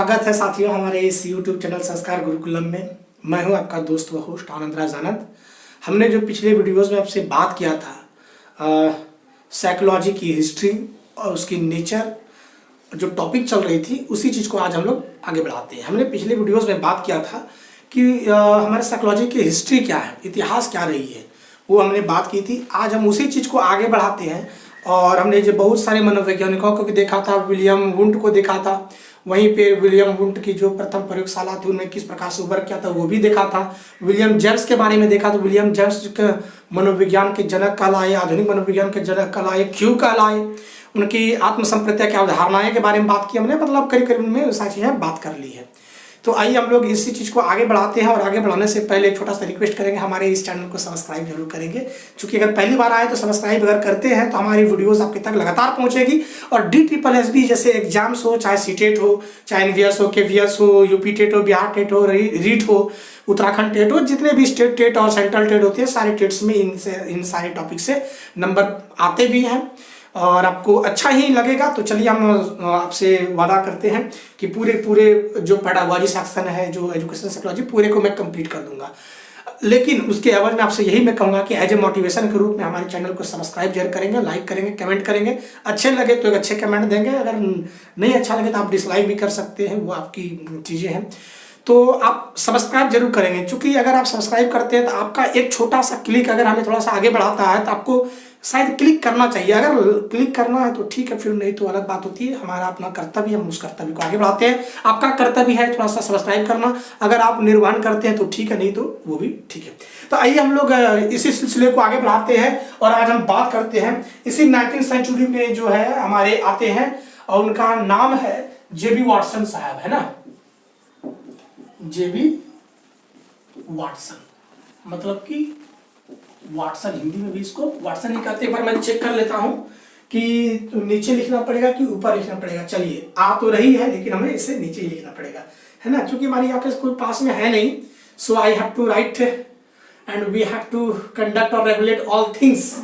स्वागत है साथियों हमारे इस YouTube चैनल संस्कार गुरुकुलम में। मैं हूं आपका दोस्त व होस्ट आनंद राज आनंद। हमने जो पिछले वीडियोस में आपसे बात किया था साइकोलॉजी की हिस्ट्री और उसकी नेचर जो टॉपिक चल रही थी, उसी चीज़ को आज हम लोग आगे बढ़ाते हैं। हमने पिछले वीडियोस में बात किया था कि हमारे साइकोलॉजी की हिस्ट्री क्या है, इतिहास क्या रही है, वो हमने बात की थी। आज हम उसी चीज़ को आगे बढ़ाते हैं और हमने जो बहुत सारे मनोवैज्ञानिकों को भी देखा था, विलियम वुंट को देखा था। वहीं पे विलियम वुंट की जो प्रथम प्रयोगशाला थी उन्हें किस प्रकार से वर्क किया था वो भी देखा था। विलियम जेम्स के बारे में देखा, तो विलियम जेम्स के मनोविज्ञान के जनक कहलाए, आधुनिक मनोविज्ञान के जनक कहलाए, क्यों कहलाए, उनकी आत्मसंप्रत्या की अवधारणाएं के बारे में बात की हमने, मतलब करीब करीब में सारी चीज़ें बात कर ली है। तो आइए हम लोग इसी चीज़ को आगे बढ़ाते हैं और आगे बढ़ाने से पहले एक छोटा सा रिक्वेस्ट करेंगे, हमारे इस चैनल को सब्सक्राइब जरूर करेंगे। क्योंकि अगर पहली बार आए तो सब्सक्राइब अगर करते हैं तो हमारी वीडियोस आपके तक लगातार पहुंचेगी। और DSSB जैसे एग्जाम्स हो, चाहे सीटेट हो, चाहे NVS हो, KVS हो, यूपी टेट हो, बिहार टेट हो, रीट हो, उत्तराखंड टेट हो, जितने भी स्टेट टेट और सेंट्रल टेट होते हैं, सारे टेट्स में इन सारे टॉपिक से नंबर आते भी हैं और आपको अच्छा ही लगेगा। तो चलिए हम आपसे वादा करते हैं कि पूरे जो पेडागॉजी सेक्शन है, जो एजुकेशन साइकोलॉजी, पूरे को मैं कंप्लीट कर दूंगा। लेकिन उसके एवज में आपसे यही मैं कहूँगा कि एज ए मोटिवेशन के रूप में हमारे चैनल को सब्सक्राइब जरूर करेंगे, लाइक करेंगे, कमेंट करेंगे। अच्छे लगे तो एक अच्छे कमेंट देंगे, अगर नहीं अच्छा लगे तो आप डिसलाइक भी कर सकते हैं, वो आपकी चीज़ें हैं। तो आप सब्सक्राइब जरूर करेंगे, क्योंकि अगर आप सब्सक्राइब करते हैं तो आपका एक छोटा सा क्लिक अगर हमें थोड़ा सा आगे बढ़ाता है, तो आपको शायद क्लिक करना चाहिए। अगर क्लिक करना है तो ठीक है, फिर नहीं तो अलग बात होती है। हमारा अपना कर्तव्य, हम उस कर्तव्य को आगे बढ़ाते हैं। आपका कर्तव्य है थोड़ा सा सब्सक्राइब करना, अगर आप निर्वहन करते हैं तो ठीक है, नहीं तो वो भी ठीक है। तो आइए हम लोग इसी सिलसिले को आगे बढ़ाते हैं और आज हम बात करते हैं इसी 19वीं सेंचुरी में जो है हमारे आते हैं और उनका नाम है JB वाटसन साहब, है ना। JB वाटसन, मतलब कि वाटसन, हिंदी में भी इसको वाटसन ही कहते हैं। एक बार मैं चेक कर लेता हूं कि तो नीचे लिखना पड़ेगा कि ऊपर लिखना पड़ेगा। चलिए, आ तो रही है लेकिन हमें इसे नीचे ही लिखना पड़ेगा, है ना, क्योंकि हमारे यहाँ पे कोई पास में है नहीं। So I have to write and we have to conduct और रेगुलेट ऑल थिंग्स,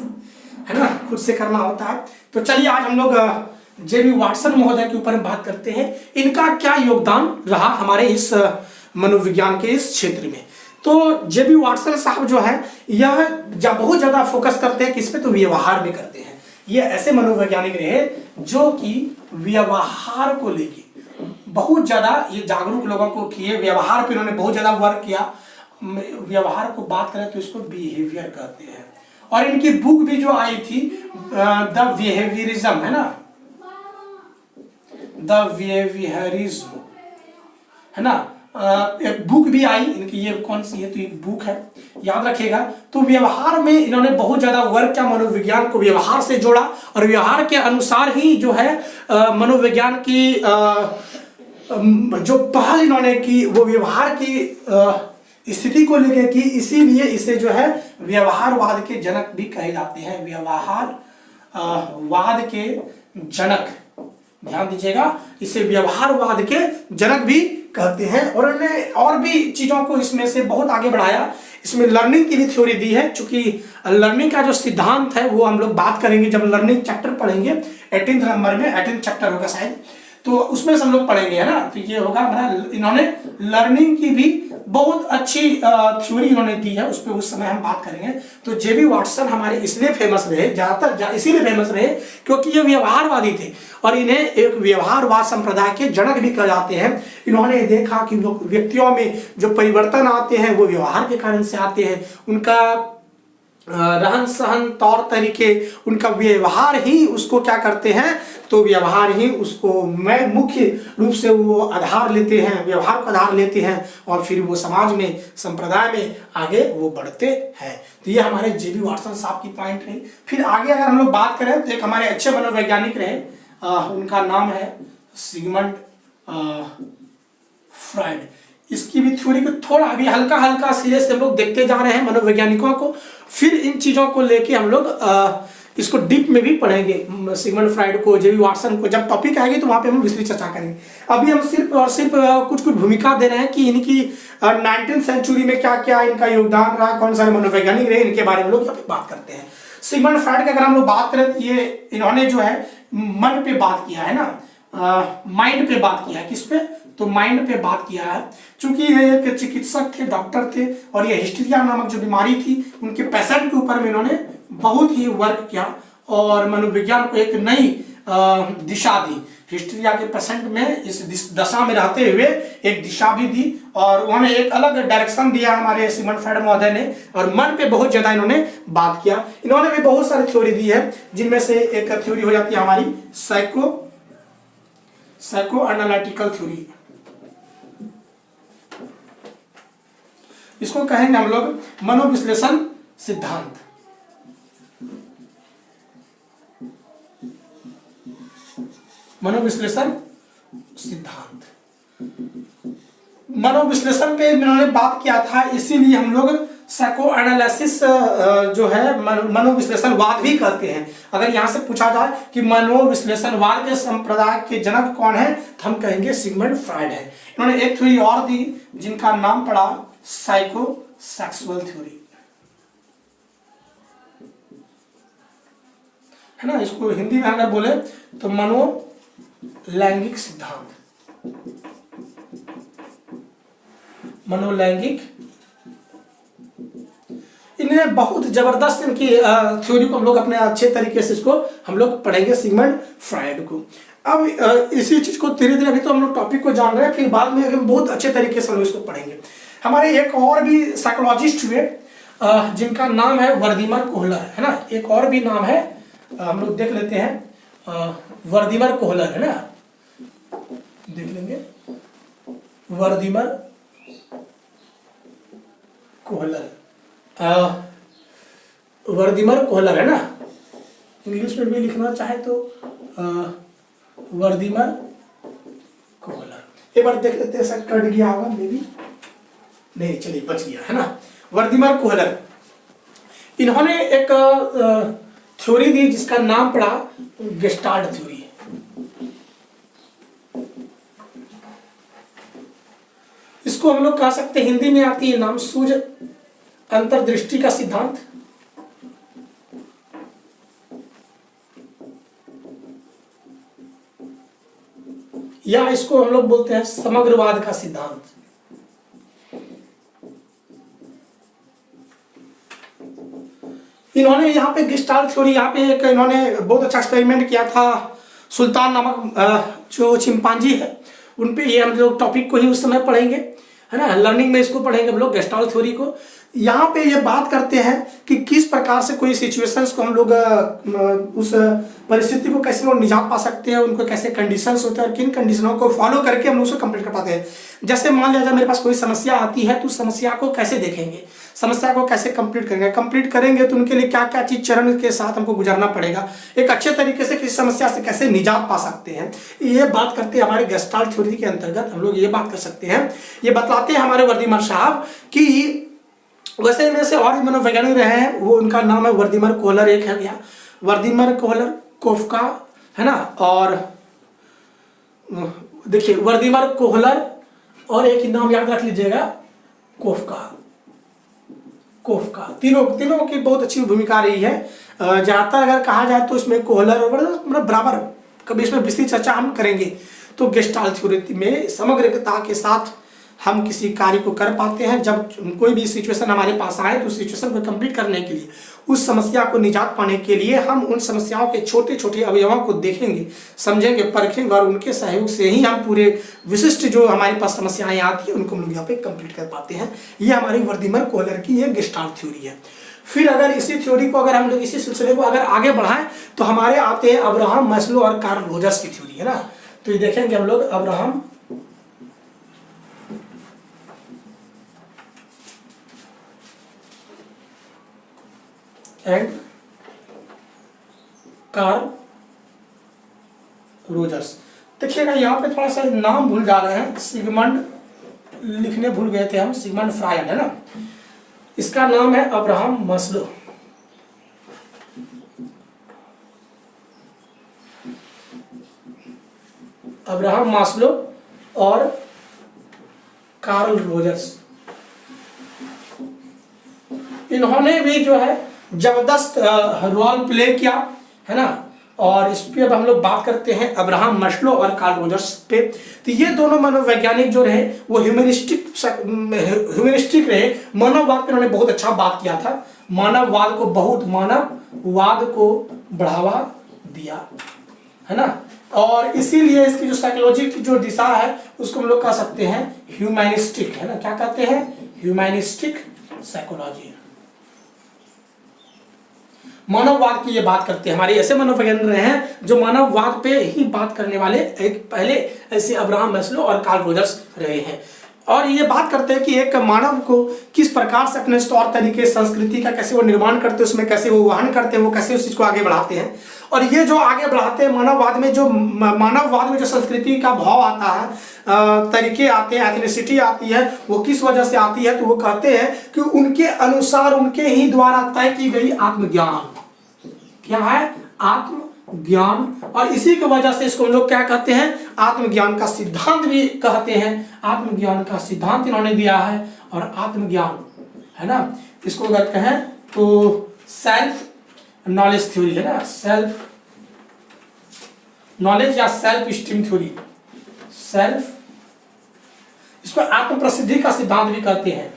है ना, खुद से करना होता है। तो चलिए आज हम लोग JB वाटसन महोदय के ऊपर हम बात करते हैं, इनका क्या योगदान रहा हमारे इस मनोविज्ञान के इस क्षेत्र में। तो JB वाटसन साहब जो है यह बहुत ज्यादा फोकस करते हैं किस पे, तो व्यवहार में करते हैं। ये ऐसे मनोवैज्ञानिक रहे जो कि व्यवहार को लेके बहुत ज्यादा ये जागरूक लोगों को किए, व्यवहार पे इन्होंने बहुत ज्यादा वर्क किया। व्यवहार को बात करें तो इसको बिहेवियर कहते हैं। और इनकी बुक भी जो आई थी द बिहेवियरिज्म, है ना, द बिहेवियरिज्म, है ना, एक बुक भी आई इनकी। ये कौन सी है, तो एक बुक है, याद रखिएगा। तो व्यवहार में इन्होंने बहुत ज्यादा वर्क किया, मनोविज्ञान को व्यवहार से जोड़ा और व्यवहार के अनुसार ही जो है मनोविज्ञान की जो पहल इन्होंने की वो व्यवहार की स्थिति को लेकर की। इसीलिए इसे जो है व्यवहारवाद के जनक भी कहे जाते हैं, व्यवहार वाद के जनक, ध्यान दीजिएगा, इसे व्यवहारवाद के जनक भी कहते हैं। और इन्होंने और भी चीजों को इसमें से बहुत आगे बढ़ाया। इसमें लर्निंग की भी थ्योरी दी है, क्योंकि लर्निंग का जो सिद्धांत है वो हम लोग बात करेंगे जब लर्निंग चैप्टर पढ़ेंगे 18th नंबर में, 18th चैप्टर होगा शायद, तो उसमें से हम लोग पढ़ेंगे, है ना। तो ये होगा हमारा, इन्होंने लर्निंग की भी बहुत अच्छी थ्योरी इन्होंने दी है, उस पर उस समय हम बात करेंगे। तो JB वाटसन हमारे इसलिए फेमस रहे, ज्यादातर इसीलिए फेमस रहे क्योंकि ये व्यवहारवादी थे और इन्हें एक व्यवहारवाद संप्रदाय के जनक भी कहा जाते हैं। इन्होंने देखा कि व्यक्तियों में जो परिवर्तन आते हैं वो व्यवहार के कारण से आते हैं। उनका रहन सहन, तौर तरीके, उनका व्यवहार ही उसको क्या करते हैं, तो व्यवहार ही उसको मुख्य रूप से वो आधार लेते हैं, व्यवहार को आधार लेते हैं और फिर वो समाज में, संप्रदाय में आगे वो बढ़ते हैं। तो ये हमारे JB वाटसन साहब की पॉइंट रही। फिर आगे अगर हम लोग बात करें तो एक हमारे अच्छे मनोवैज्ञानिक रहे, उनका नाम है सिगमंड फ्राइड। इसकी भी थ्योरी को थोड़ा अभी हल्का हल्का सिरे से हम लोग देखते जा रहे हैं मनोवैज्ञानिकों को। फिर इन चीजों को लेके हम लोग इसको डीप में भी पढ़ेंगे, सिगमंड फ्राइड को, JB वाटसन को। जब टॉपिक आएगी तो वहां पे हम विस्तृत चर्चा करेंगे। अभी हम सिर्फ और सिर्फ कुछ भूमिका दे रहे हैं कि इनकी 19th सेंचुरी में क्या क्या इनका योगदान रहा, कौन सारे मनोवैज्ञानिक रहे, इनके बारे में लोग यहाँ पे बात करते हैं। सिगमंड फ्राइड की अगर हम लोग बात करें तो ये इन्होंने जो है मन पे बात किया है ना, माइंड पे बात किया है। किस पे, तो माइंड पे बात किया है। चूंकि ये एक चिकित्सक थे, डॉक्टर थे, और ये हिस्टीरिया नामक जो बीमारी थी उनके पेशेंट के ऊपर में इन्होंने बहुत ही वर्क किया और मनोविज्ञान को एक नई दिशा दी। हिस्टीरिया के पेशेंट में इस दशा में रहते हुए एक दिशा भी दी और उन्होंने एक अलग डायरेक्शन दिया हमारे सिगमंड फ्रायड महोदय ने, और मन पे बहुत ज्यादा इन्होंने बात किया। इन्होंने भी बहुत सारी थ्योरी दी है, जिनमें से एक थ्योरी हो जाती है हमारी साइको एनालिटिकल थ्योरी। इसको कहेंगे हम लोग मनोविश्लेषण सिद्धांत। मनोविश्लेषण सिद्धांत, मनोविश्लेषण पे इन्होंने बात किया था, इसीलिए हम लोग साइको एनालिसिस जो है मनोविश्लेषणवाद भी कहते हैं। अगर यहाँ से पूछा जाए कि मनोविश्लेषणवाद के संप्रदाय के जनक कौन है, तो हम कहेंगे सिगमंड फ्रायड है। इन्होंने एक थ्योरी और दी जिनका नाम पड़ा साइको सेक्सुअल थ्योरी, है ना। इसको हिंदी में अगर बोले तो मनोलैंगिक सिद्धांत, मनोलैंगिक। इन्हें बहुत जबरदस्त इनकी थ्योरी को हम लोग अपने अच्छे तरीके से इसको हम लोग पढ़ेंगे सिगमंड फ्रायड को। अब इसी चीज को धीरे धीरे, अभी तो हम लोग टॉपिक को जान रहे हैं, फिर बाद में हम बहुत अच्छे तरीके से हम लोग इसको पढ़ेंगे। हमारे एक और भी साइकोलॉजिस्ट हुए जिनका नाम है वर्दीमर कोहलर, है ना। एक और भी नाम है, हम लोग देख लेते हैं, वर्दीमर कोहलर, है ना, देख लेंगे वर्दीमर कोहलर, वर्दीमर कोहलर, है ना। इंग्लिश में भी लिखना चाहे तो वर्दीमर कोहलर। एक बार देख लेते हैं, सर कट गया होगा मे बी, नहीं चलिए बच गया, है ना। वर्दीमर कोहलर, इन्होंने एक थ्योरी दी जिसका नाम पड़ा गेस्टाल्ट थ्योरी। इसको हम लोग कह सकते हैं, हिंदी में आती है नाम सूझ अंतर्दृष्टि का सिद्धांत, या इसको हम लोग बोलते हैं समग्रवाद का सिद्धांत। इन्होंने यहाँ पे गेस्टाल्ट थ्योरी, यहाँ पे एक इन्होंने बहुत अच्छा एक्सपेरिमेंट किया था। सुल्तान नामक जो चिंपांजी है उन पे, ये हम लोग टॉपिक को ही उस समय पढ़ेंगे, है ना। लर्निंग में इसको पढ़ेंगे हम लोग गेस्टाल्ट थ्योरी को। यहाँ पे ये बात करते हैं कि किस प्रकार से कोई सिचुएशंस को हम लोग उस परिस्थिति को कैसे लोग निजात पा सकते हैं, उनको कैसे कंडीशंस होते हैं और किन कंडीशनों को फॉलो करके हम उसको कंप्लीट कर पाते हैं। जैसे मान लिया जाए मेरे पास कोई समस्या आती है, तो समस्या को कैसे देखेंगे, समस्या को कैसे कंप्लीट करेंगे तो उनके लिए क्या क्या चीज चरण के साथ हमको गुजरना पड़ेगा, एक अच्छे तरीके से किसी समस्या से कैसे निजात पा सकते हैं, ये बात करते हैं हमारे गेस्टाल्ट थ्योरी के अंतर्गत। हम लोग ये बात कर सकते हैं, ये बतलाते हैं हमारे वर्दीमर साहब कि वैसे में से और भी मनोवैज्ञानिक रहे हैं, वो उनका नाम है वर्दीमर कोहलर, एक है गया वर्दीमर कोहलर, कोफका, है ना। और देखिए वर्दीमर कोहलर और एक नाम याद रख लीजिएगा, कोफका। तीनों की बहुत अच्छी भूमिका रही है। ज्यादातर अगर कहा जाए तो इसमें कोहलर और मतलब बराबर, कभी इसमें विस्तृत चर्चा हम करेंगे। तो गेस्टाल्ट थ्योरी में समग्रता के साथ हम किसी कार्य को कर पाते हैं। जब कोई भी सिचुएशन हमारे पास आए तो उस सिचुएशन को कंप्लीट करने के लिए, उस समस्या को निजात पाने के लिए हम उन समस्याओं के छोटे छोटे अवयवों को देखेंगे, समझेंगे, परखेंगे और उनके सहयोग से ही हम पूरे विशिष्ट जो हमारे पास समस्याएं आती हैं उनको हम लोग यहाँ पे कंप्लीट कर पाते हैं। ये हमारी वर्दीमर कोहलर की ये गेस्टाल्ट थ्योरी है। फिर अगर इसी थ्योरी को, अगर हम लोग इसी सिलसिले को अगर आगे बढ़ाएं तो हमारे आते हैं अब्राहम मैस्लो और कार्ल रोजर्स की थ्योरी, है ना। तो ये देखेंगे हम लोग अब्राहम एंड कार्ल रोजर्स। देखिएगा यहाँ पे थोड़ा सा नाम भूल जा रहे हैं, सिगमंड लिखने भूल गए थे हम, सिगमंड फ्रायड, है ना। इसका नाम है अब्राहम मैस्लो। अब्राहम मैस्लो और कार्ल रोजर्स, इन्होंने भी जो है जबरदस्त रोल प्ले किया, है ना। और इस पे अब हम लोग बात करते हैं अब्राहम मास्लो और कार्ल रोजर्स पे। तो ये दोनों मनोवैज्ञानिक जो रहे वो ह्यूमनिस्टिक रहे। मानववाद पे उन्होंने बहुत अच्छा बात किया था, मानववाद को बढ़ावा दिया, है ना। और इसीलिए इसकी जो साइकोलॉजी की जो दिशा है उसको हम लोग कह सकते हैं ह्यूमैनिस्टिक, है ना। क्या कहते हैं? Humanistic psychology. मानववाद की ये बात करते हैं। हमारे ऐसे मनोवैज्ञानिक रहे हैं जो मानववाद पे ही बात करने वाले एक पहले ऐसे अब्राहम मास्लो और कार्ल रोजर्स रहे हैं। और ये बात करते हैं कि एक मानव को किस प्रकार से अपने तौर तरीके, संस्कृति का कैसे वो निर्माण करते हैं, उसमें कैसे वो वहन करते हैं, वो कैसे उस चीज को आगे बढ़ाते हैं। और ये जो आगे बढ़ाते हैं मानववाद में जो संस्कृति का भाव आता है, तरीके आते हैं, एथनिसिटी आती है, वो किस वजह से आती है? तो वो कहते हैं कि उनके अनुसार, उनके ही द्वारा तय की गई आत्मज्ञान। क्या है? आत्मज्ञान। और इसी की वजह से इसको हम लोग क्या कहते हैं? आत्मज्ञान का सिद्धांत भी कहते हैं। आत्मज्ञान का सिद्धांत इन्होंने दिया है। और आत्मज्ञान, है ना, इसको कहते हैं तो सेल्फ नॉलेज थ्योरी, है ना, सेल्फ नॉलेज या सेल्फ स्टीम थ्योरी, इसको आत्म प्रसिद्धि का सिद्धांत भी कहते हैं।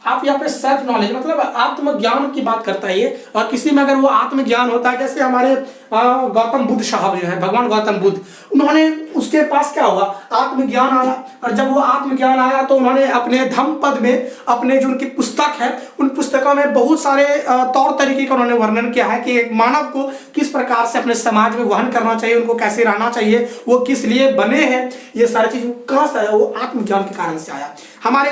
आप यहाँ पे सेल्फ नॉलेज मतलब आत्मज्ञान की बात करता है ये। और किसी में अगर वो आत्मज्ञान होता है, जैसे हमारे गौतम बुद्ध साहब जो है, भगवान गौतम बुद्ध, उन्होंने, उसके पास क्या हुआ? आत्मज्ञान आया। और जब वो आत्मज्ञान आया तो उन्होंने अपने धम्मपद में, अपने जो उनकी पुस्तक है, उन पुस्तकों में बहुत सारे तौर तरीके का उन्होंने वर्णन किया है कि एक मानव को किस प्रकार से अपने समाज में वहन करना चाहिए, उनको कैसे रहना चाहिए, वो किस लिए बने हैं। ये सारी चीज कहाँ से आया? वो आत्मज्ञान के कारण से आया। हमारे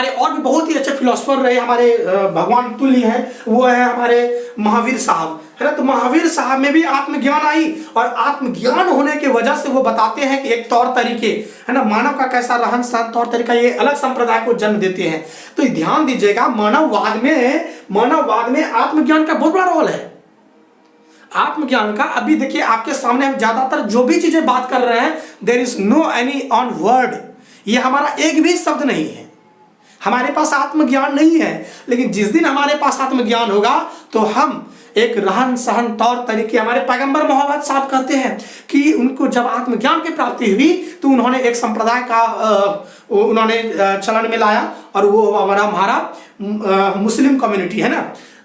और भी बहुत ही अच्छे फिलोसफर रहे हमारे भगवान तुल्य हैं, वो है हमारे महावीर साहब, है ना। तो महावीर साहब में भी आत्मज्ञान आई। और आत्मज्ञान होने की वजह से वो बताते हैं कि एक तौर तरीके, है ना, मानव का कैसा रहन सहन, तौर तरीका, ये अलग संप्रदाय को जन्म देते हैं। तो ध्यान दीजिएगा, मानववाद में आत्मज्ञान का बहुत बड़ा रोल है। आत्मज्ञान का अभी देखिए आपके सामने हम ज्यादातर जो भी चीजें बात कर रहे हैं, there is no any on word, ये हमारा एक भी शब्द नहीं है। हमारे पास आत्मज्ञान नहीं है। लेकिन जिस दिन हमारे पास आत्मज्ञान होगा तो हम एक रहन सहन, तौर तरीके, हमारे पैगंबर मोहम्मद साहब कहते हैं कि उनको जब आत्मज्ञान की प्राप्ति हुई तो उन्होंने एक संप्रदाय का उन्होंने चलन में लाया। और वो हमारा मुस्लिम कम्युनिटी, है ना,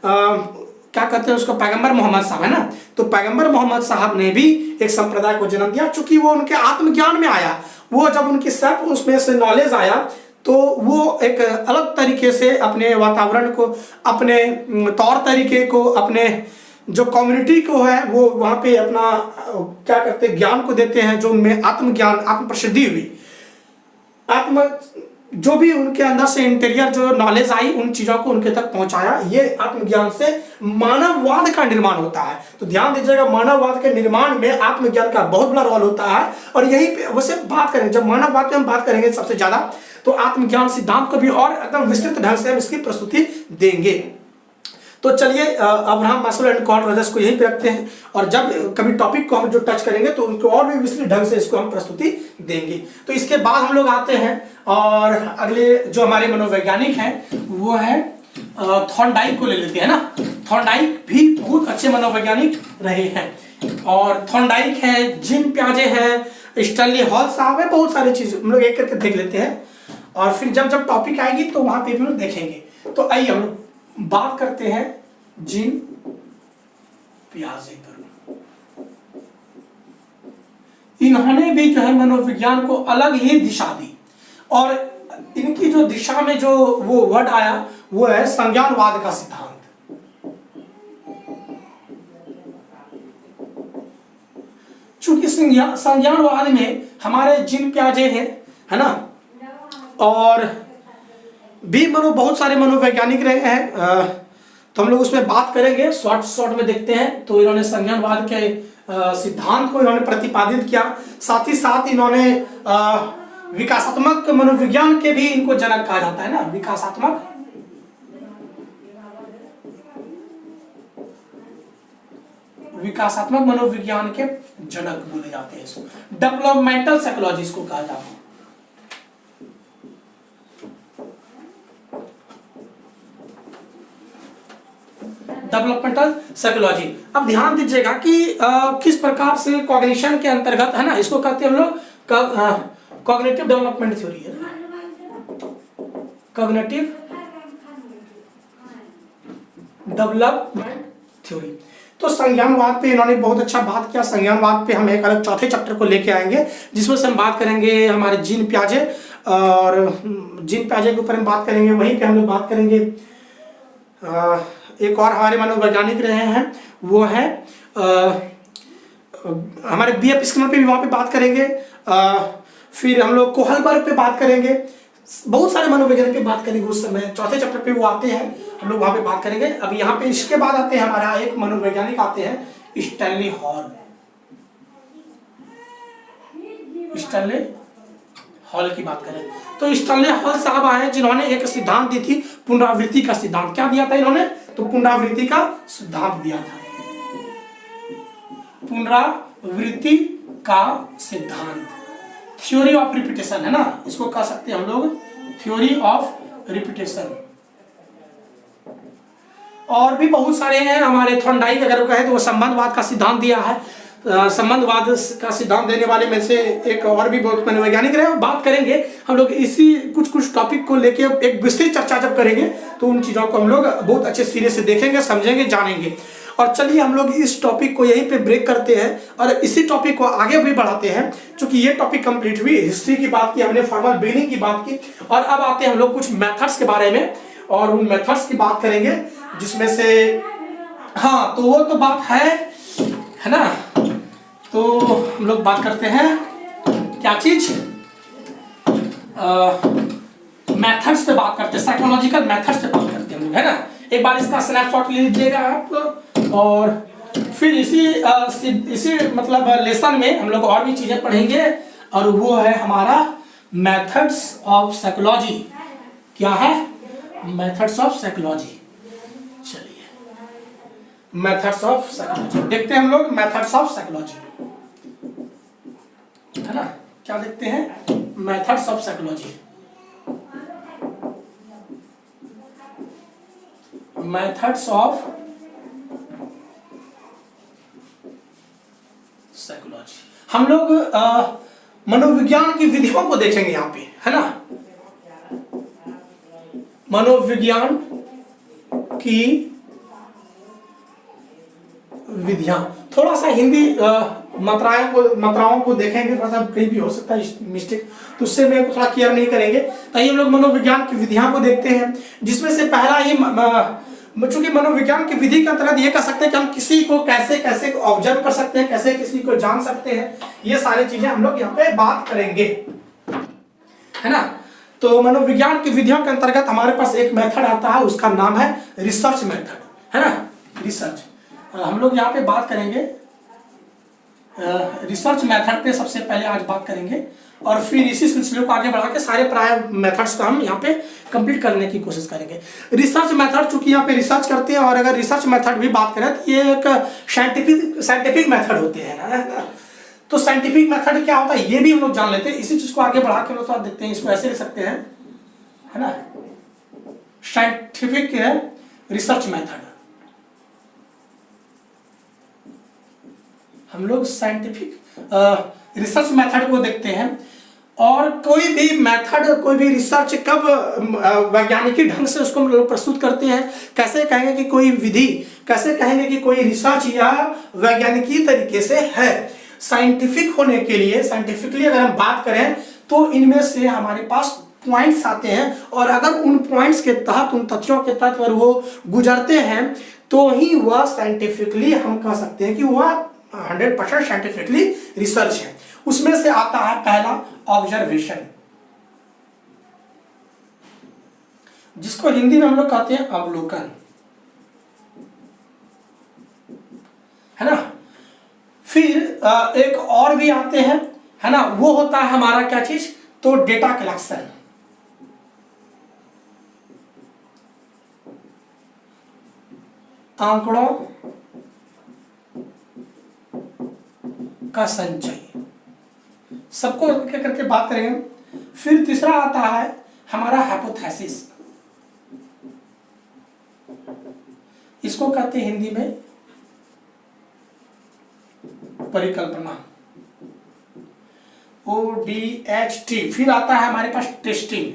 क्या कहते हैं उसको, पैगंबर मोहम्मद साहब, है ना। तो पैगंबर मोहम्मद साहब ने भी एक संप्रदाय को जन्म दिया, चूंकि वो उनके आत्मज्ञान में आया। वो जब उनकी सब उसमें से नॉलेज आया तो वो एक अलग तरीके से अपने वातावरण को, अपने तौर तरीके को, अपने जो कम्युनिटी को है, वो वहाँ पे अपना क्या करते हैं, ज्ञान को देते हैं। जो उनमें आत्मज्ञान, आत्म प्रसिद्धि हुई, जो भी उनके अंदर से इंटीरियर जो नॉलेज आई, उन चीजों को उनके तक पहुंचाया। ये आत्मज्ञान से मानववाद का निर्माण होता है। तो ध्यान दीजिएगा, मानववाद के निर्माण में आत्मज्ञान का बहुत बड़ा रोल होता है। और यही पे वैसे बात करेंगे, जब मानववाद पे हम बात करेंगे सबसे ज्यादा, तो आत्मज्ञान सिद्धांत को भी और एकदम विस्तृत ढंग से हम इसकी प्रस्तुति देंगे। तो चलिए Abraham Maslow and Carl Rogers को यहीं पे रखते हैं। और जब कभी टॉपिक को हम जो टच करेंगे तो उनको और भी विस्तृत ढंग से इसको हम प्रस्तुति देंगे। तो इसके बाद हम लोग आते हैं और अगले जो हमारे मनोवैज्ञानिक हैं वो है थॉर्नडाइक को ले लेते हैं ना। थॉर्नडाइक भी बहुत अच्छे मनोवैज्ञानिक रहे हैं। और थॉर्नडाइक है, जीन पियाजे हैं, स्टैनली हॉल साहब है, बहुत सारी चीज हम लोग एक करके देख लेते हैं। और फिर जब टॉपिक आएगी तो वहां पे भी लोग देखेंगे। तो आइए हम लोग बात करते हैं जीन पियाजे पर। इन्होंने भी जो है मनोविज्ञान को अलग ही दिशा दी। और इनकी जो दिशा में जो वो वर्ड आया वो है संज्ञानवाद का सिद्धांत। चूंकि संज्ञानवाद में हमारे जीन पियाजे हैं, है ना, और भी बहुत सारे मनोवैज्ञानिक रहे हैं। तो हम लोग उसमें बात करेंगे, शॉर्ट में देखते हैं। तो इन्होंने संज्ञानवाद के सिद्धांत को इन्होंने प्रतिपादित किया। साथ ही साथ इन्होंने विकासात्मक मनोविज्ञान के भी इनको जनक कहा जाता है ना, विकासात्मक मनोविज्ञान के जनक बोले जाते हैं। इसको डेवलपमेंटल साइकोलॉजी इसको कहा जाता है। Developmental psychology. अब ध्यान दीजिएगा कि किस प्रकार से कॉग्निशन के अंतर्गत, है ना, इसको कहते हैं हम लोग कॉग्निटिव डेवलपमेंट थ्योरी, है ना, कॉग्निटिव डेवलपमेंट थ्योरी। तो संज्ञानवाद पे इन्होंने बहुत अच्छा बात किया। संज्ञानवाद पे हम एक अलग चौथे चैप्टर को लेके आएंगे, जिसमें से हम बात करेंगे हमारे जीन पियाजे, और जीन पियाजे के ऊपर हम बात करेंगे। वहीं पे हम लोग बात करेंगे एक और हमारे मनोवैज्ञानिक रहे हैं, वो है हमारे B.F. स्किनर पे भी वहाँ पे बात करेंगे। फिर हम लोग कोहलबर्ग पे बात करेंगे, बहुत सारे मनोवैज्ञानिक पे बात करेंगे। उस समय चौथे चैप्टर पे वो आते हैं, हम लोग वहाँ पे बात करेंगे। अब यहाँ पे इसके बाद आते हैं हमारा एक मनोवैज्ञानिक आते हैं स्टैनली हॉल। स्टैनली हॉल की बात करें तो स्टैनली हॉल साहब आए जिन्होंने एक सिद्धांत दी थी, पुनरावृत्ति का सिद्धांत। क्या दिया था इन्होंने? तो पुनरावृत्ति का सिद्धांत दिया था, पुनरावृत्ति का सिद्धांत, थ्योरी ऑफ रिपीटेशन, है ना, इसको कह सकते हैं हम लोग थ्योरी ऑफ रिपीटेशन। और भी बहुत सारे हैं हमारे, थॉर्नडाइक अगर कहें तो वो संबंधवाद का सिद्धांत दिया है। संबंधवाद का सिद्धांत देने वाले में से एक और भी बहुत मनोवैज्ञानिक रहे। बात करेंगे हम लोग इसी कुछ टॉपिक को लेके एक विस्तृत चर्चा जब करेंगे तो उन चीज़ों को हम लोग बहुत अच्छे सिरे से देखेंगे, समझेंगे, जानेंगे। और चलिए हम लोग इस टॉपिक को यहीं पे ब्रेक करते हैं और इसी टॉपिक को आगे भी बढ़ाते हैं, क्योंकि ये टॉपिक कंप्लीट हुई। हिस्ट्री की बात की हमने, फॉर्मल बिगिनिंग की बात की, और अब आते हैं हम लोग कुछ मेथड्स के बारे में, और उन मेथड्स की बात करेंगे जिसमें से, हाँ, तो वो तो बात है ना। तो हम लोग बात करते हैं क्या चीज, मेथड्स पे बात करते हैं, साइकोलॉजिकल मेथड्स पे बात करते हैं हम लोग, है ना। एक बार इसका स्नैपशॉट ले लीजिएगा आप, और फिर इसी मतलब लेसन में हम लोग और भी चीजें पढ़ेंगे, और वो है हमारा मेथड्स ऑफ साइकोलॉजी। क्या है? Methods of psychology. चलिए मेथड्स ऑफ साइकोलॉजी देखते हैं हम लोग, मेथड्स ऑफ साइकोलॉजी, है ना। क्या देखते हैं? Methods of psychology. Methods of psychology हम लोग मनोविज्ञान की विधियों को देखेंगे यहाँ पे, है ना। मनोविज्ञान की विधियां, थोड़ा सा हिंदी मात्राओं को देखेंगे, थोड़ा सा कहीं भी हो सकता है मिस्टेक, तो उससे मैं थोड़ा क्लियर नहीं करेंगे। तो हम लोग मनोविज्ञान की विधियां को देखते हैं, जिसमें से पहला ही, चूंकि मनोविज्ञान की विधि के अंतर्गत ये कह सकते हैं कि हम किसी को कैसे कैसे ऑब्जर्व कर सकते हैं, कैसे किसी को जान सकते हैं, ये सारी चीजें हम लोग यहाँ पे बात करेंगे, है ना। तो मनोविज्ञान की विधियों के अंतर्गत हमारे पास एक मेथड आता है, उसका नाम है रिसर्च मेथड, है ना। रिसर्च हम लोग यहाँ पे बात करेंगे, रिसर्च मेथड पे सबसे पहले आज बात करेंगे, और फिर इसी सिलसिले को आगे बढ़ा के सारे प्राय मेथड्स को हम यहाँ पे कंप्लीट करने की कोशिश करेंगे। रिसर्च मेथड, चूंकि यहाँ पे रिसर्च करते हैं, और अगर रिसर्च मेथड भी बात करें तो ये एक साइंटिफिक मेथड होते हैं ना। तो साइंटिफिक मेथड क्या होता है ये भी हम लोग जान लेते हैं। इसी चीज को आगे बढ़ा के लोग देखते हैं, इसको ऐसे लिख सकते हैं, है ना, साइंटिफिक रिसर्च मेथड। हम लोग साइंटिफिक रिसर्च मेथड को देखते हैं, और कोई भी मेथड, कोई भी रिसर्च कब वैज्ञानिक ढंग से उसको हम लोग प्रस्तुत करते हैं, कैसे कहेंगे कि कोई विधि, कैसे कहेंगे कि कोई रिसर्च या वैज्ञानिकी तरीके से है। साइंटिफिक होने के लिए, साइंटिफिकली अगर हम बात करें तो इनमें से हमारे पास पॉइंट्स आते हैं, और अगर उन पॉइंट्स के तहत, उन तथ्यों के तहत अगर वो गुजरते हैं तो ही वह साइंटिफिकली हम कह सकते हैं कि वह 100% साइंटिफिकली रिसर्च है। उसमें से आता है पहला ऑब्जर्वेशन, जिसको हिंदी में हम लोग कहते हैं अवलोकन, है ना। फिर एक और भी आते हैं, है ना, वो होता है हमारा क्या चीज, तो डेटा कलेक्शन, आंकड़ों का संचय, सबको क्या करके बात करेंगे। फिर तीसरा आता है हमारा हाइपोथेसिस, इसको कहते हैं हिंदी में परिकल्पना, ODHT। फिर आता है हमारे पास टेस्टिंग,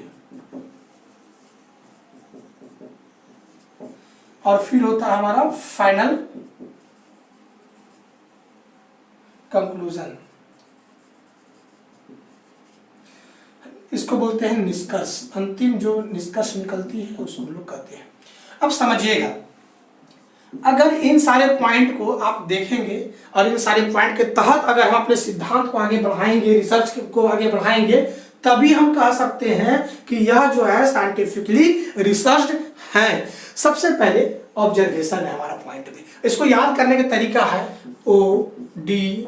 और फिर होता है हमारा फाइनल कंक्लूजन। इसको बोलते हैं निष्कर्ष, अंतिम जो निष्कर्ष निकलती है उसको हम लोग कहते हैं। अब समझिएगा, अगर इन सारे पॉइंट को आप देखेंगे और इन सारे पॉइंट के तहत अगर हम अपने सिद्धांत को आगे बढ़ाएंगे, रिसर्च को आगे बढ़ाएंगे, तभी हम कह सकते हैं कि यह जो है साइंटिफिकली रिसर्च्ड है। सबसे पहले ऑब्जर्वेशन है हमारा पॉइंट में। इसको याद करने का तरीका है ODHTF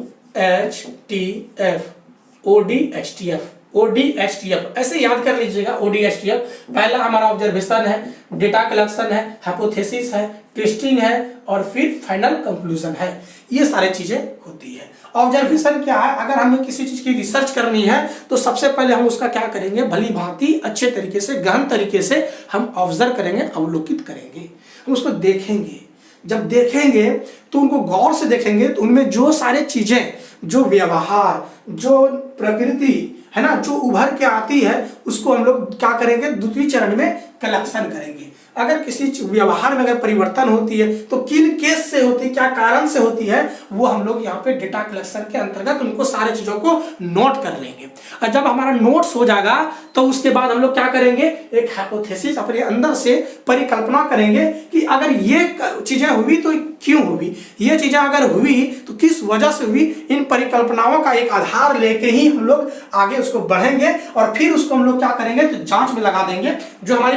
ऐसे याद कर लीजिएगा। ODHTF पहला हमारा ऑब्जर्वेशन है, डेटा कलेक्शन है, हाइपोथेसिस है, टेस्टिंग है और फिर फाइनल कंक्लूजन है। ये सारी चीजें होती है। ऑब्जर्वेशन क्या है? अगर हमें किसी चीज की रिसर्च करनी है तो सबसे पहले हम उसका क्या करेंगे, भली भांति अच्छे तरीके से, गहन तरीके से हम ऑब्जर्व करेंगे, अवलोकित करेंगे, हम उसको देखेंगे। जब देखेंगे तो उनको गौर से देखेंगे तो उनमें जो सारे चीजें, जो व्यवहार, जो प्रकृति है ना, जो उभर के आती है, उसको हम लोग क्या करेंगे, द्वितीय चरण में कलेक्शन करेंगे। अगर किसी व्यवहार में अगर परिवर्तन होती है तो किन केस से होती है, क्या कारण से होती है, वो हम लोग यहाँ पे डेटा कलेक्शन के अंतर्गत उनको सारे चीजों को नोट कर लेंगे। और जब हमारा नोट्स हो जाएगा तो उसके बाद हम लोग क्या करेंगे, एक हाइपोथेसिस अपने अंदर से परिकल्पना करेंगे कि अगर ये चीजें हुई तो क्यों हुई, ये चीजें अगर हुई तो किस वजह से हुई। इन परिकल्पनाओं का एक आधार लेके ही हम लोग आगे उसको बढ़ेंगे और फिर उसको हम लोग क्या करेंगे, तो जांच में लगा देंगे जो हमारी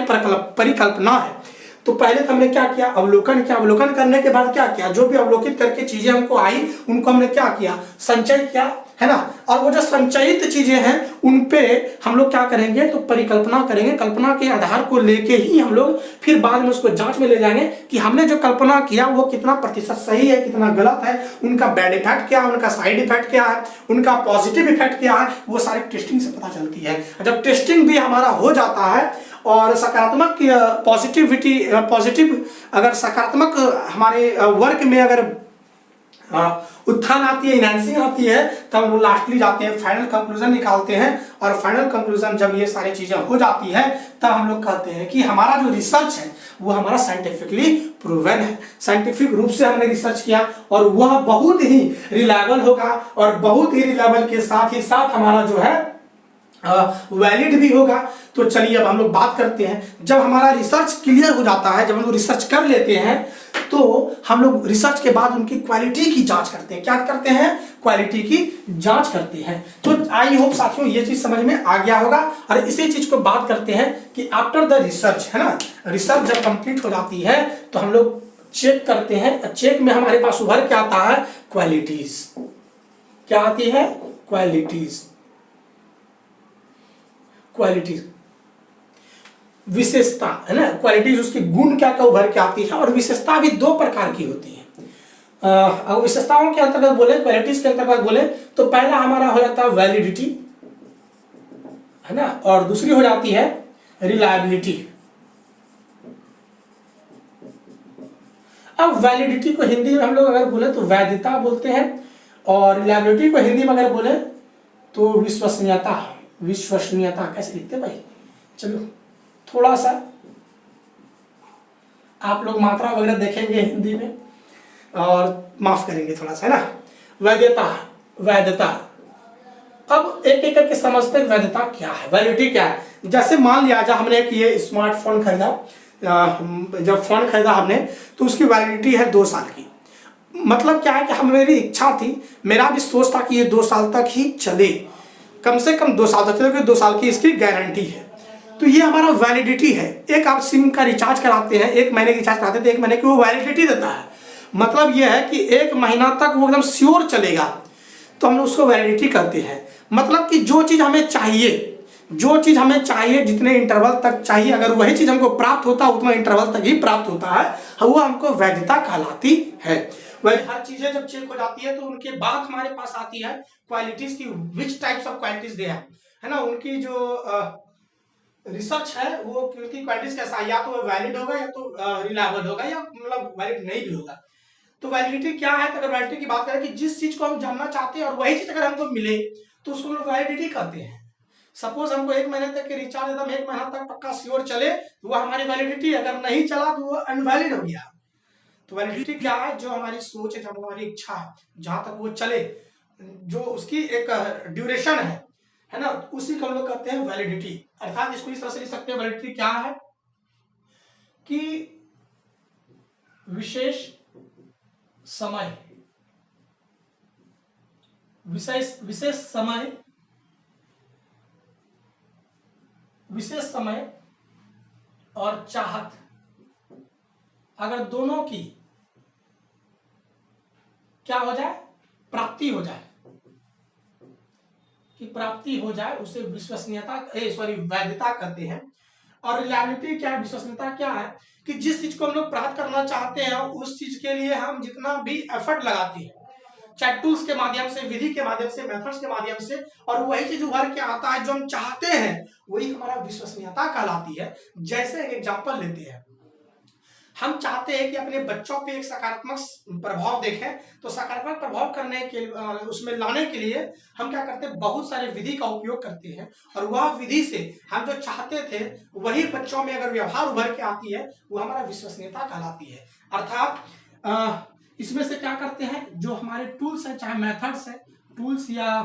परिकल्पना है। तो पहले तो हमने क्या किया, अवलोकन किया। अवलोकन करने के बाद क्या किया, जो भी अवलोकित करके चीजें हमको आई उनको हमने क्या किया, संचय किया, है ना। और वो जो संचयित चीजें हैं उन पे हम लोग क्या करेंगे, तो परिकल्पना करेंगे। कल्पना के आधार को लेके ही हम लोग फिर बाद में उसको जांच में ले जाएंगे कि हमने जो कल्पना किया वो कितना प्रतिशत सही है, कितना गलत है, उनका बैड इफेक्ट क्या है, उनका साइड इफेक्ट क्या है, उनका पॉजिटिव इफेक्ट क्या है, वो सारी टेस्टिंग से पता चलती है। जब टेस्टिंग भी हमारा हो जाता है और सकारात्मक पॉजिटिव अगर सकारात्मक हमारे वर्क में अगर उत्थान आती है, इनहैंसिंग आती है, तब हम लास्टली जाते हैं फाइनल कंक्लूजन निकालते हैं। और फाइनल कंक्लूजन जब ये सारी चीजें हो जाती है तब हम लोग कहते हैं कि हमारा जो रिसर्च है वो हमारा साइंटिफिकली प्रूवन है। साइंटिफिक रूप से हमने रिसर्च किया और वह बहुत ही रिलायबल होगा और बहुत ही रिलायबल के साथ ही साथ हमारा जो है वैलिड भी होगा। तो चलिए अब हम लोग बात करते हैं, जब हमारा रिसर्च क्लियर हो जाता है, जब हम लोग रिसर्च कर लेते हैं तो हम लोग रिसर्च के बाद उनकी क्वालिटी की जांच करते हैं। क्या करते हैं, क्वालिटी की जांच करते हैं। तो आई होप साथियों ये चीज समझ में आ गया होगा। और इसी चीज को बात करते हैं कि आफ्टर द रिसर्च, है ना, रिसर्च जब कंप्लीट हो जाती है तो हम लोग चेक करते हैं। चेक में हमारे पास उभर के आता है क्वालिटीज। क्या आती है, क्वालिटीज, क्वालिटीज विशेषता, है ना। क्वालिटीज उसकी गुण क्या क्या उभर के आती है। और विशेषता भी दो प्रकार की होती है। विशेषताओं के अंतर्गत बोले, क्वालिटीज के अंतर्गत बोले तो पहला हमारा हो जाता है वैलिडिटी, है ना, और दूसरी हो जाती है रिलायबिलिटी। अब वैलिडिटी को हिंदी में हम लोग अगर बोले तो वैधता बोलते हैं और रिलायबिलिटी को हिंदी में अगर बोले तो विश्वसनीयता। विश्वसनीयता कैसे लिखते हैं भाई, चलो थोड़ा सा आप लोग मात्रा वगैरह देखेंगे हिंदी में और माफ करेंगे थोड़ा सा, है ना। वैधता, वैधता। अब एक एक करके समझते हैं वैधता क्या है, वैलिडिटी क्या है। जैसे मान लिया जा हमने एक ये स्मार्टफोन खरीदा, जब फोन खरीदा हमने तो उसकी वैलिडिटी है 2 साल की। मतलब क्या है कि मेरी इच्छा थी, मेरा भी सोच था कि ये 2 साल तक ही चले, कम से कम 2 साल तक चले, क्योंकि 2 साल की इसकी गारंटी है। तो ये हमारा वैलिडिटी है। एक आप सिम का रिचार्ज कराते हैं, 1 महीने की रिचार्ज कराते हैं तो 1 महीने की वो वैलिडिटी देता है। मतलब ये है कि 1 महीना तक वो एकदम श्योर चलेगा, तो हम उसको वैलिडिटी कहते हैं। मतलब कि जो चीज़ हमें चाहिए, जो चीज़ हमें चाहिए, जितने इंटरवल तक चाहिए, अगर वही चीज़ हमको प्राप्त होता है उतना इंटरवल तक ही प्राप्त होता है, वो हमको वैधता कहलाती है। वह हर चीजें जब चेक हो जाती है तो उनके बाद हमारे पास आती है क्वालिटीज की, विच टाइप्स ऑफ क्वालिटीज दे है ना। उनकी जो रिसर्च है वो उसकी क्वालिटीज कैसा है, या तो वो वैलिड होगा या तो रिलायबल होगा या मतलब वैलिड नहीं भी होगा। तो वैलिडिटी क्या है, तो अगर वैलिडिटी की बात करें कि जिस चीज को हम जानना चाहते हैं और वही चीज अगर हमको मिले तो उसको हम लोग वैलिडिटी कहते हैं। सपोज हमको 1 महीने तक के रिचार्ज एकदम 1 महीना तक पक्का श्योर चले तो वो हमारी वैलिडिटी, अगर नहीं चला तो वो अनवैलिड हो गया। तो वैलिडिटी क्या है, जो हमारी सोच है, जो हमारी इच्छा है, जहां तक वो चले, जो उसकी एक ड्यूरेशन है ना, उसी को हम लोग कहते हैं वैलिडिटी। अर्थात इसको इस तरह से लिख सकते हैं, वैलिडिटी क्या है कि विशेष समय, विशेष समय और चाहत अगर दोनों की क्या हो जाए, प्राप्ति हो जाए, कि प्राप्ति हो जाए, उसे विश्वसनीयता वैधता कहते हैं। और रिलायबिलिटी क्या है, विश्वसनीयता क्या है कि जिस चीज को हम लोग प्राप्त करना चाहते हैं उस चीज के लिए हम जितना भी एफर्ट लगाते हैं, चाहे टूल्स के माध्यम से, विधि के माध्यम से, मेथड्स के माध्यम से, और वही चीज उभर के आता है जो हम चाहते हैं, वही हमारा विश्वसनीयता कहलाती है। जैसे एक एग्जांपल लेते हैं, हम चाहते हैं कि अपने बच्चों पे एक सकारात्मक प्रभाव देखें, तो सकारात्मक प्रभाव करने के उसमें लाने के लिए हम क्या करते हैं, बहुत सारे विधि का उपयोग करते हैं, और वह विधि से हम जो चाहते थे वही बच्चों में अगर व्यवहार उभर के आती है, वो हमारा विश्वसनीयता कहलाती है। अर्थात इसमें से क्या करते हैं, जो हमारे टूल्स हैं, चाहे मेथड्स हैं, टूल्स या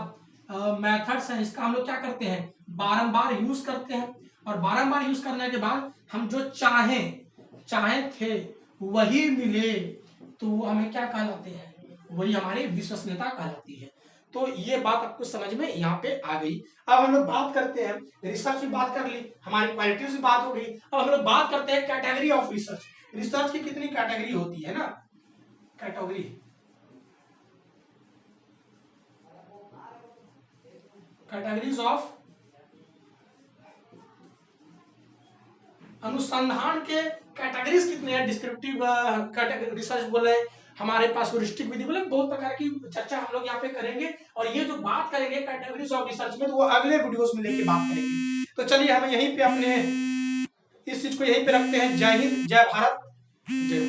मेथड्स हैं, इसका हम लोग क्या करते हैं, बारंबार यूज करते हैं, और बारंबार यूज करने के बाद हम जो चाहे थे वही मिले, तो वो हमें क्या कहलाते हैं, वही हमारी विश्वसनीयता कहलाती है। तो ये बात आपको समझ में यहाँ पे आ गई। अब हम लोग बात करते हैं, रिसर्च की बात कर ली, हमारी क्वालिटी की बात हो गई। अब हम लोग बात करते हैं कैटेगरी ऑफ रिसर्च। रिसर्च की कितनी कैटेगरी होती है ना, कैटेगरीज ऑफ अनुसंधान के कैटेगरीज कितने हैं, डिस्क्रिप्टिव रिसर्च बोले, हमारे पास ह्यूरिस्टिक विधि बोले, बहुत प्रकार की चर्चा हम लोग यहाँ पे करेंगे। और ये जो बात करेंगे कैटेगरीज ऑफ रिसर्च में, तो वो अगले वीडियोस में लेके बात करेंगे। तो चलिए हम यहीं पे अपने इस चीज को यहीं पे रखते हैं। जय हिंद, जय भारत, जय।